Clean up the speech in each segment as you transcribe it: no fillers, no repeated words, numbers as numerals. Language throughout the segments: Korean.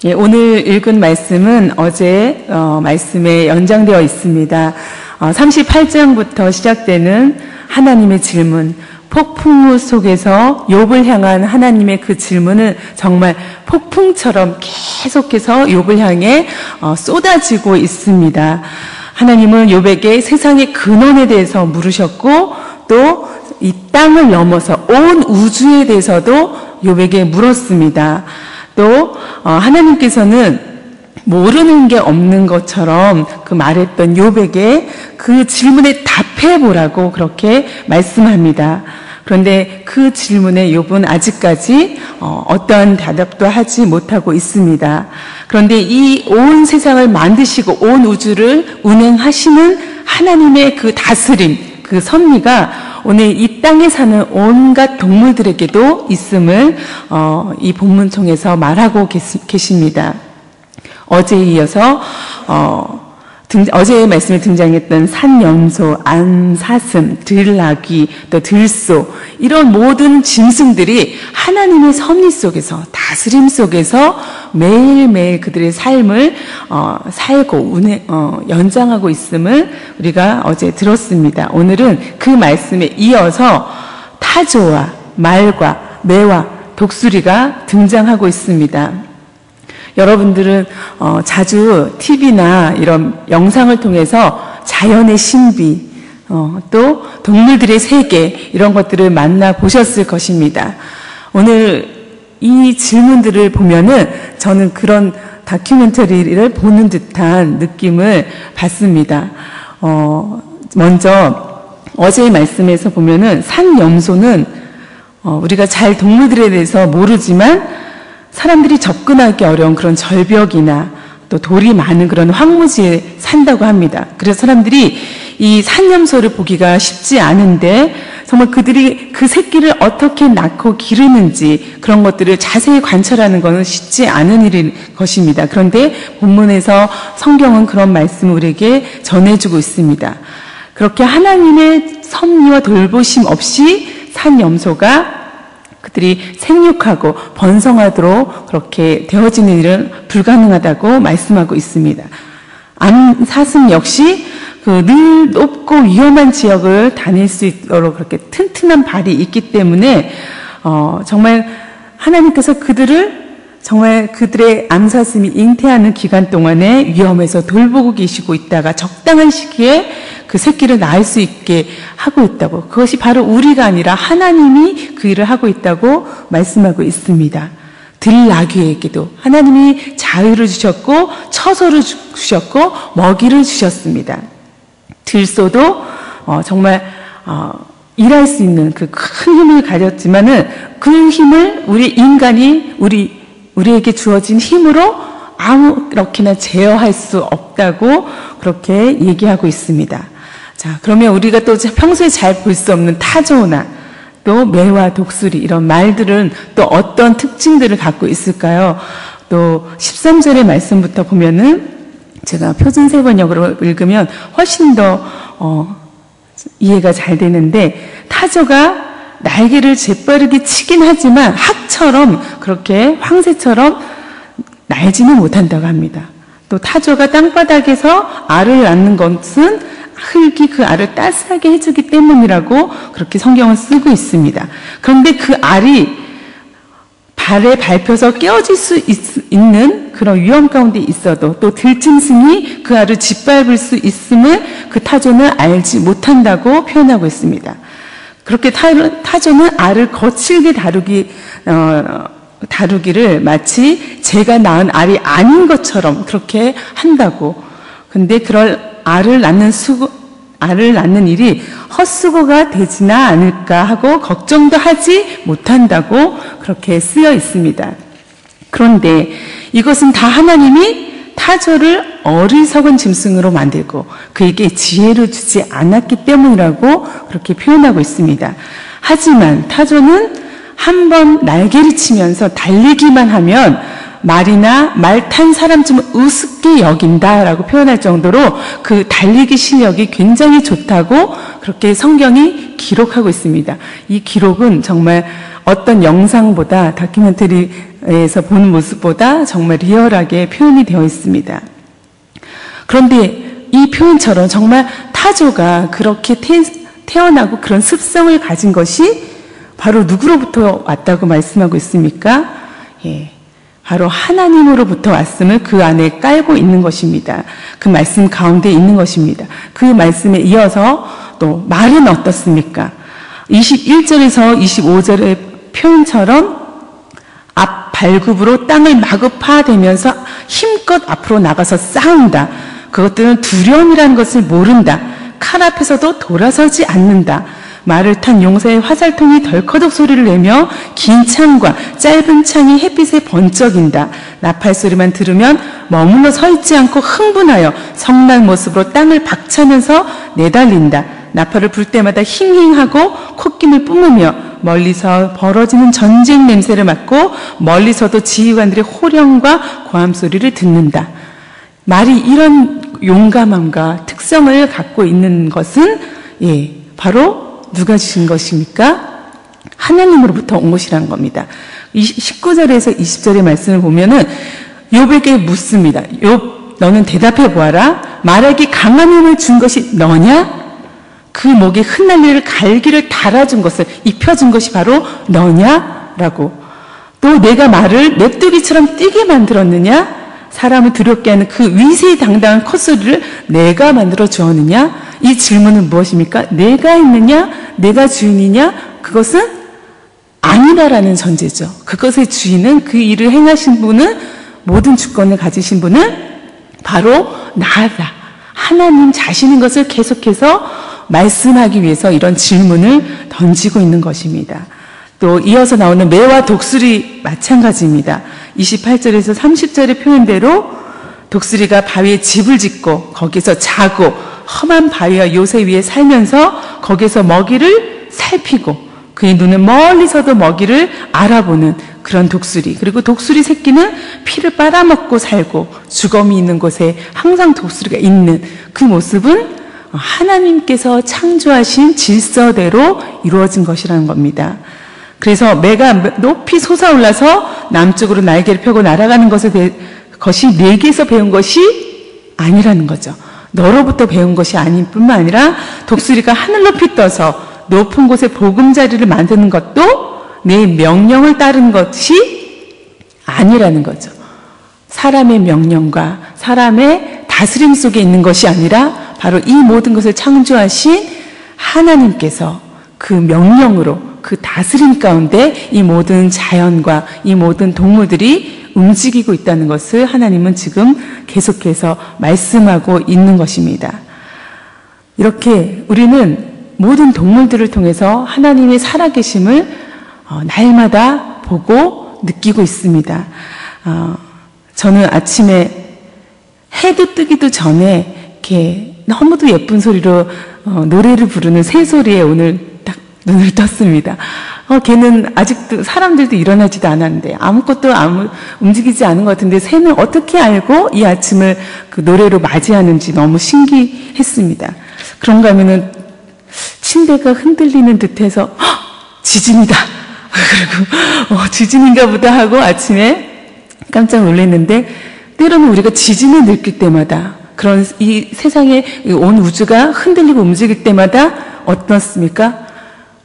예, 오늘 읽은 말씀은 어제 말씀에 연장되어 있습니다. 38장부터 시작되는 하나님의 질문, 폭풍우 속에서 욥을 향한 하나님의 그 질문은 정말 폭풍처럼 계속해서 욥을 향해 쏟아지고 있습니다. 하나님은 욥에게 세상의 근원에 대해서 물으셨고 또 이 땅을 넘어서 온 우주에 대해서도 욥에게 물었습니다. 또 하나님께서는 모르는 게 없는 것처럼 그 말했던 욥에게 그 질문에 답해보라고 그렇게 말씀합니다. 그런데 그 질문에 욥은 아직까지 어떠한 대답도 하지 못하고 있습니다. 그런데 이 온 세상을 만드시고 온 우주를 운행하시는 하나님의 그 다스림, 그 섭리가 오늘 이 땅에 사는 온갖 동물들에게도 있음을 이 본문 통해서 말하고 계십니다. 어제에 이어서 어제의 말씀에 등장했던 산염소, 암사슴, 들나귀, 또 들소 이런 모든 짐승들이 하나님의 섭리 속에서 다스림 속에서 매일매일 그들의 삶을 살고 연장하고 있음을 우리가 어제 들었습니다. 오늘은 그 말씀에 이어서 타조와 말과 매와 독수리가 등장하고 있습니다. 여러분들은 자주 TV나 이런 영상을 통해서 자연의 신비, 또 동물들의 세계 이런 것들을 만나보셨을 것입니다. 오늘 이 질문들을 보면은 저는 그런 다큐멘터리를 보는 듯한 느낌을 받습니다. 먼저 어제의 말씀에서 보면은 산염소는 우리가 잘 동물들에 대해서 모르지만 사람들이 접근하기 어려운 그런 절벽이나 또 돌이 많은 그런 황무지에 산다고 합니다. 그래서 사람들이 이 산염소를 보기가 쉽지 않은데 정말 그들이 그 새끼를 어떻게 낳고 기르는지 그런 것들을 자세히 관찰하는 것은 쉽지 않은 일인 것입니다. 그런데 본문에서 성경은 그런 말씀을 우리에게 전해주고 있습니다. 그렇게 하나님의 섭리와 돌보심 없이 산염소가 그들이 생육하고 번성하도록 그렇게 되어지는 일은 불가능하다고 말씀하고 있습니다. 암사슴 역시 그 늘 높고 위험한 지역을 다닐 수 있도록 그렇게 튼튼한 발이 있기 때문에 정말 하나님께서 정말 그들의 암사슴이 잉태하는 기간 동안에 위험해서 돌보고 계시고 있다가 적당한 시기에 그 새끼를 낳을 수 있게 하고 있다고, 그것이 바로 우리가 아니라 하나님이 그 일을 하고 있다고 말씀하고 있습니다. 들나귀에게도 하나님이 자유를 주셨고 처소를 주셨고 먹이를 주셨습니다. 들소도 정말 일할 수 있는 그 큰 힘을 가졌지만은 그 힘을 우리 인간이 우리에게 주어진 힘으로 아무렇게나 제어할 수 없다고 그렇게 얘기하고 있습니다. 자, 그러면 우리가 또 평소에 잘 볼 수 없는 타조나 또 매와 독수리 이런 말들은 또 어떤 특징들을 갖고 있을까요? 또 13절의 말씀부터 보면은 제가 표준세 번역으로 읽으면 훨씬 더 이해가 잘 되는데, 타조가 날개를 재빠르게 치긴 하지만 학처럼 그렇게 황새처럼 날지는 못한다고 합니다. 또 타조가 땅바닥에서 알을 낳는 것은 흙이 그 알을 따스하게 해주기 때문이라고 그렇게 성경을 쓰고 있습니다. 그런데 그 알이 발에 밟혀서 깨어질 수 있는 그런 위험 가운데 있어도 또 들짐승이 그 알을 짓밟을 수 있음을 그 타조는 알지 못한다고 표현하고 있습니다. 그렇게 타조는 알을 거칠게 다루기를 마치 제가 낳은 알이 아닌 것처럼 그렇게 한다고. 근데 그럴 알을 낳는 일이 헛수고가 되지나 않을까 하고 걱정도 하지 못한다고 그렇게 쓰여 있습니다. 그런데 이것은 다 하나님이 타조를 어리석은 짐승으로 만들고 그에게 지혜를 주지 않았기 때문이라고 그렇게 표현하고 있습니다. 하지만 타조는 한번 날개를 치면서 달리기만 하면 말이나 말 탄 사람쯤은 우습게 여긴다라고 표현할 정도로 그 달리기 실력이 굉장히 좋다고 그렇게 성경이 기록하고 있습니다. 이 기록은 정말 어떤 영상보다 다큐멘터리에서 보는 모습보다 정말 리얼하게 표현이 되어 있습니다. 그런데 이 표현처럼 정말 타조가 그렇게 태어나고 그런 습성을 가진 것이 바로 누구로부터 왔다고 말씀하고 있습니까? 예, 바로 하나님으로부터 왔음을 그 안에 깔고 있는 것입니다. 그 말씀 가운데 있는 것입니다. 그 말씀에 이어서 또 말은 어떻습니까? 21절에서 25절의 표현처럼 앞 발굽으로 땅을 마구 파대면서 힘껏 앞으로 나가서 싸운다. 그것들은 두려움이라는 것을 모른다. 칼 앞에서도 돌아서지 않는다. 말을 탄 용사의 화살통이 덜커덕 소리를 내며 긴 창과 짧은 창이 햇빛에 번쩍인다. 나팔 소리만 들으면 머물러 서 있지 않고 흥분하여 성난 모습으로 땅을 박차면서 내달린다. 나팔을 불 때마다 힝힝하고 콧김을 뿜으며 멀리서 벌어지는 전쟁 냄새를 맡고 멀리서도 지휘관들의 호령과 고함 소리를 듣는다. 말이 이런 용감함과 특성을 갖고 있는 것은 바로 누가 주신 것입니까? 하나님으로부터 온 것이라는 겁니다. 19절에서 20절의 말씀을 보면은 욥에게 묻습니다. 욥, 너는 대답해 보아라. 말에게 강한 힘을 준 것이 너냐? 그 목에 흩날릴 갈기를 달아준 것을 입혀준 것이 바로 너냐? 라고. 또 내가 말을 메뚜기처럼 뛰게 만들었느냐? 사람을 두렵게 하는 그 위세당당한 콧소리를 내가 만들어 주었느냐? 이 질문은 무엇입니까? 내가 있느냐? 내가 주인이냐? 그것은 아니다라는 전제죠. 그것의 주인은, 그 일을 행하신 분은, 모든 주권을 가지신 분은 바로 나다. 하나님 자신인 것을 계속해서 말씀하기 위해서 이런 질문을 던지고 있는 것입니다. 또 이어서 나오는 매와 독수리 마찬가지입니다. 28절에서 30절의 표현대로 독수리가 바위에 집을 짓고 거기서 자고 험한 바위와 요새 위에 살면서 거기서 먹이를 살피고 그의 눈은 멀리서도 먹이를 알아보는 그런 독수리. 그리고 독수리 새끼는 피를 빨아먹고 살고 주검이 있는 곳에 항상 독수리가 있는 그 모습은 하나님께서 창조하신 질서대로 이루어진 것이라는 겁니다. 그래서 매가 높이 솟아올라서 남쪽으로 날개를 펴고 날아가는 것이 내게서 배운 것이 아니라는 거죠. 너로부터 배운 것이 아닐 뿐만 아니라 독수리가 하늘 높이 떠서 높은 곳에 보금자리를 만드는 것도 내 명령을 따른 것이 아니라는 거죠. 사람의 명령과 사람의 다스림 속에 있는 것이 아니라 바로 이 모든 것을 창조하신 하나님께서 그 명령으로 그 다스림 가운데 이 모든 자연과 이 모든 동물들이 움직이고 있다는 것을 하나님은 지금 계속해서 말씀하고 있는 것입니다. 이렇게 우리는 모든 동물들을 통해서 하나님의 살아계심을 날마다 보고 느끼고 있습니다. 저는 아침에 해도 뜨기도 전에 이렇게 너무도 예쁜 소리로 노래를 부르는 새소리에 오늘 딱 눈을 떴습니다. 걔는 아직도 사람들도 일어나지도 않았는데 아무것도 움직이지 않은 것 같은데 새는 어떻게 알고 이 아침을 그 노래로 맞이하는지 너무 신기했습니다. 그런가 하면은 침대가 흔들리는 듯해서 지진이다. 그리고 지진인가 보다 하고 아침에 깜짝 놀랐는데 때로는 우리가 지진을 느낄 때마다 그런 이 세상에 온 우주가 흔들리고 움직일 때마다 어떻습니까?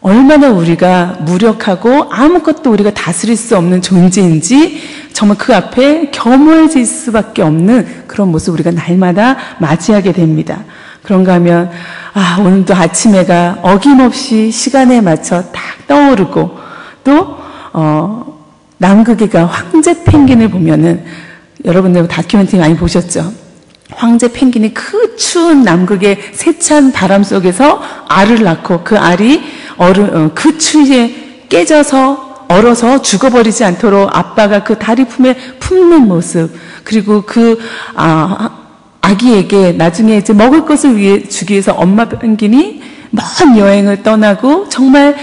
얼마나 우리가 무력하고 아무것도 우리가 다스릴 수 없는 존재인지 정말 그 앞에 겸허해질 수밖에 없는 그런 모습 우리가 날마다 맞이하게 됩니다. 그런가 하면 오늘도 아침해가 어김없이 시간에 맞춰 딱 떠오르고 또 남극에가 황제 펭귄을 보면은 여러분들 다큐멘터리 많이 보셨죠? 황제 펭귄이 그 추운 남극의 세찬 바람 속에서 알을 낳고 그 알이 그 추위에 깨져서 얼어서 죽어버리지 않도록 아빠가 그 다리 품에 품는 모습, 그리고 그 아기에게 나중에 이제 먹을 것을 주기 위해서 엄마 펭귄이 먼 여행을 떠나고 정말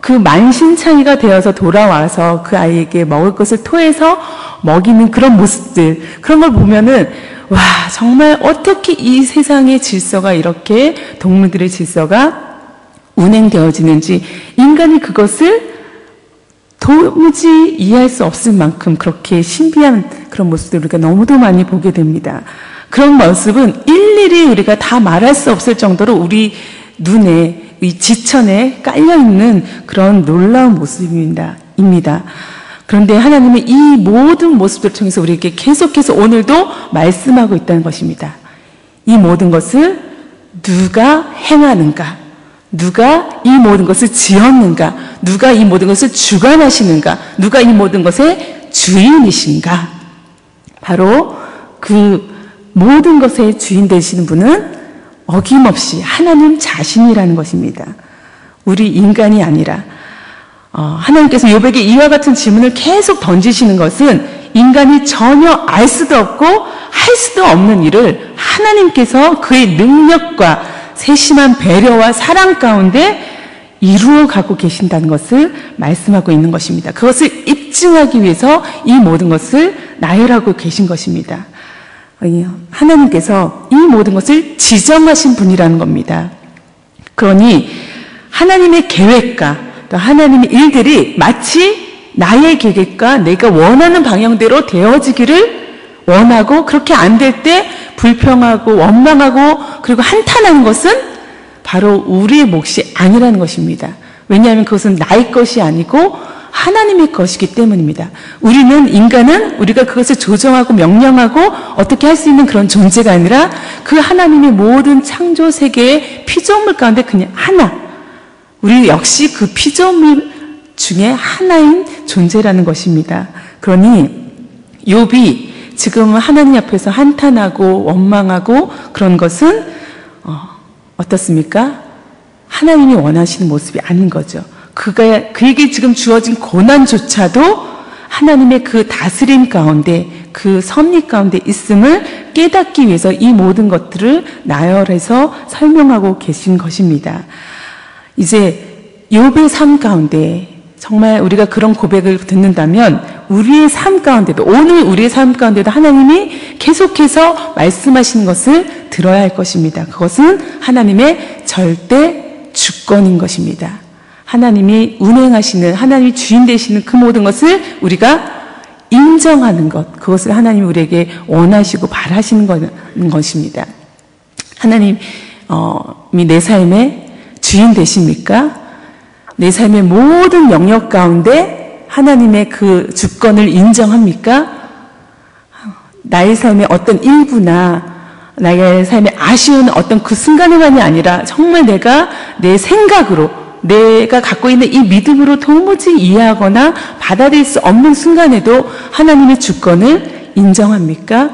그 만신창이가 되어서 돌아와서 그 아이에게 먹을 것을 토해서 먹이는 그런 모습들, 그런 걸 보면은 와, 정말 어떻게 이 세상의 질서가 이렇게 동물들의 질서가 운행되어지는지 인간이 그것을 도무지 이해할 수 없을 만큼 그렇게 신비한 그런 모습들을 우리가 너무도 많이 보게 됩니다. 그런 모습은 일일이 우리가 다 말할 수 없을 정도로 우리 눈에, 이 지천에 깔려있는 그런 놀라운 모습입니다. 그런데 하나님은 이 모든 모습들을 통해서 우리에게 계속해서 오늘도 말씀하고 있다는 것입니다. 이 모든 것을 누가 행하는가? 누가 이 모든 것을 지었는가? 누가 이 모든 것을 주관하시는가? 누가 이 모든 것의 주인이신가? 바로 그 모든 것의 주인 되시는 분은 어김없이 하나님 자신이라는 것입니다. 우리 인간이 아니라 하나님께서 욥에게 이와 같은 질문을 계속 던지시는 것은 인간이 전혀 알 수도 없고 할 수도 없는 일을 하나님께서 그의 능력과 세심한 배려와 사랑 가운데 이루어가고 계신다는 것을 말씀하고 있는 것입니다. 그것을 입증하기 위해서 이 모든 것을 나열하고 계신 것입니다. 하나님께서 이 모든 것을 지정하신 분이라는 겁니다. 그러니 하나님의 계획과 또 하나님의 일들이 마치 나의 계획과 내가 원하는 방향대로 되어지기를 원하고 그렇게 안 될 때 불평하고 원망하고 그리고 한탄하는 것은 바로 우리의 몫이 아니라는 것입니다. 왜냐하면 그것은 나의 것이 아니고 하나님의 것이기 때문입니다. 인간은 우리가 그것을 조정하고 명령하고 어떻게 할 수 있는 그런 존재가 아니라 그 하나님의 모든 창조 세계의 피조물 가운데 그냥 하나, 우리 역시 그 피조물 중에 하나인 존재라는 것입니다. 그러니 욥이 지금 하나님 앞에서 한탄하고 원망하고 그런 것은 어떻습니까? 하나님이 원하시는 모습이 아닌 거죠. 그에게 지금 주어진 고난조차도 하나님의 그 다스림 가운데, 그 섭리 가운데 있음을 깨닫기 위해서 이 모든 것들을 나열해서 설명하고 계신 것입니다. 이제 욥의 삶 가운데 정말 우리가 그런 고백을 듣는다면 우리의 삶 가운데도, 오늘 우리의 삶 가운데도 하나님이 계속해서 말씀하시는 것을 들어야 할 것입니다. 그것은 하나님의 절대 주권인 것입니다. 하나님이 운행하시는, 하나님이 주인 되시는 그 모든 것을 우리가 인정하는 것, 그것을 하나님이 우리에게 원하시고 바라시는 것입니다. 하나님이 내 삶의 주인 되십니까? 내 삶의 모든 영역 가운데 하나님의 그 주권을 인정합니까? 나의 삶의 어떤 일부나 나의 삶의 아쉬운 어떤 그 순간에만이 아니라 정말 내가 내 생각으로, 내가 갖고 있는 이 믿음으로 도무지 이해하거나 받아들일 수 없는 순간에도 하나님의 주권을 인정합니까?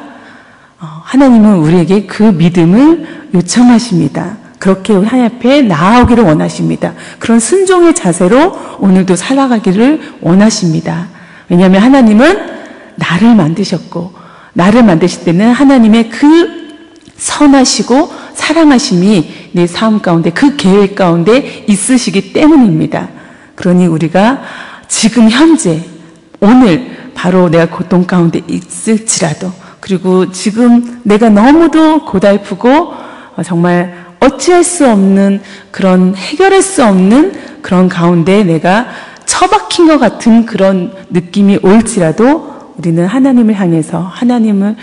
하나님은 우리에게 그 믿음을 요청하십니다. 그렇게 하나님 앞에 나아오기를 원하십니다. 그런 순종의 자세로 오늘도 살아가기를 원하십니다. 왜냐하면 하나님은 나를 만드셨고, 나를 만드실 때는 하나님의 그 선하시고 사랑하심이 내 삶 가운데, 그 계획 가운데 있으시기 때문입니다. 그러니 우리가 지금 현재, 오늘 바로 내가 고통 가운데 있을지라도, 그리고 지금 내가 너무도 고달프고 정말 어찌할 수 없는 그런, 해결할 수 없는 그런 가운데 내가 처박힌 것 같은 그런 느낌이 올지라도 우리는 하나님을 향해서, 하나님을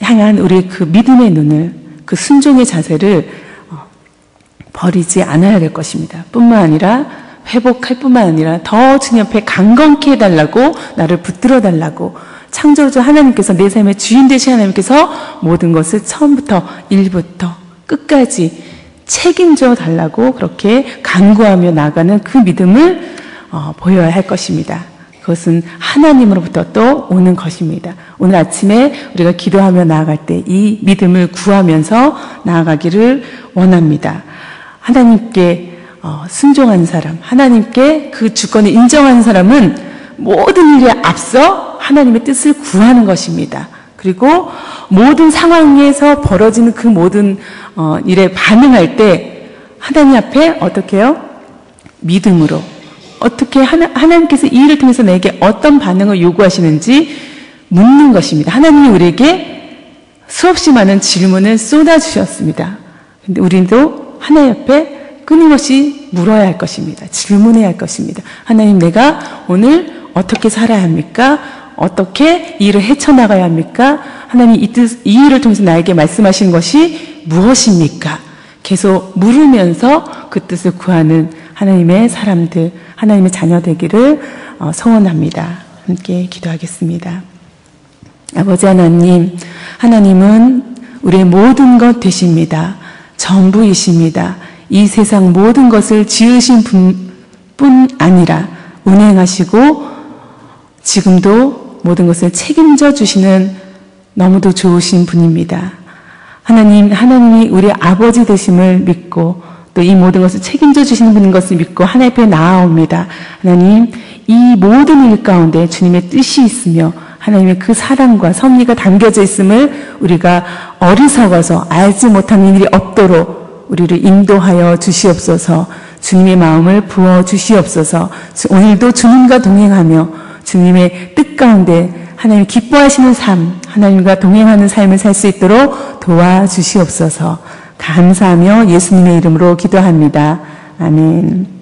향한 우리의 그 믿음의 눈을, 그 순종의 자세를 버리지 않아야 될 것입니다. 뿐만 아니라 회복할 뿐만 아니라 더 주님 앞에 강건케 해달라고, 나를 붙들어 달라고, 창조주 하나님께서, 내 삶의 주인 되신 하나님께서 모든 것을 처음부터 일부터 끝까지 책임져 달라고 그렇게 간구하며 나가는 그 믿음을 보여야 할 것입니다. 그것은 하나님으로부터 또 오는 것입니다. 오늘 아침에 우리가 기도하며 나아갈 때 이 믿음을 구하면서 나아가기를 원합니다. 하나님께 순종한 사람, 하나님께 그 주권을 인정하는 사람은 모든 일에 앞서 하나님의 뜻을 구하는 것입니다. 그리고 모든 상황에서 벌어지는 그 모든 일에 반응할 때 하나님 앞에 어떻게 해요? 믿음으로 어떻게 하나님께서 이 일을 통해서 내게 어떤 반응을 요구하시는지 묻는 것입니다. 하나님이 우리에게 수없이 많은 질문을 쏟아주셨습니다. 근데 우리도 하나님 앞에 끊임없이 물어야 할 것입니다. 질문해야 할 것입니다. 하나님, 내가 오늘 어떻게 살아야 합니까? 어떻게 이 일을 헤쳐나가야 합니까? 하나님, 이 일을 통해서 나에게 말씀하신 것이 무엇입니까? 계속 물으면서 그 뜻을 구하는 하나님의 사람들, 하나님의 자녀 되기를 소원합니다. 함께 기도하겠습니다. 아버지 하나님, 하나님은 우리의 모든 것 되십니다. 전부이십니다. 이 세상 모든 것을 지으신 분뿐 아니라 운행하시고 지금도 모든 것을 책임져 주시는 너무도 좋으신 분입니다. 하나님이 우리의 아버지 되심을 믿고 또 이 모든 것을 책임져 주시는 분인 것을 믿고 하나님 앞에 나아옵니다. 하나님, 이 모든 일 가운데 주님의 뜻이 있으며 하나님의 그 사랑과 섭리가 담겨져 있음을 우리가 어리석어서 알지 못하는 일이 없도록 우리를 인도하여 주시옵소서. 주님의 마음을 부어 주시옵소서. 오늘도 주님과 동행하며 주님의 뜻 가운데 하나님 기뻐하시는 삶, 하나님과 동행하는 삶을 살 수 있도록 도와주시옵소서. 감사하며 예수님의 이름으로 기도합니다. 아멘.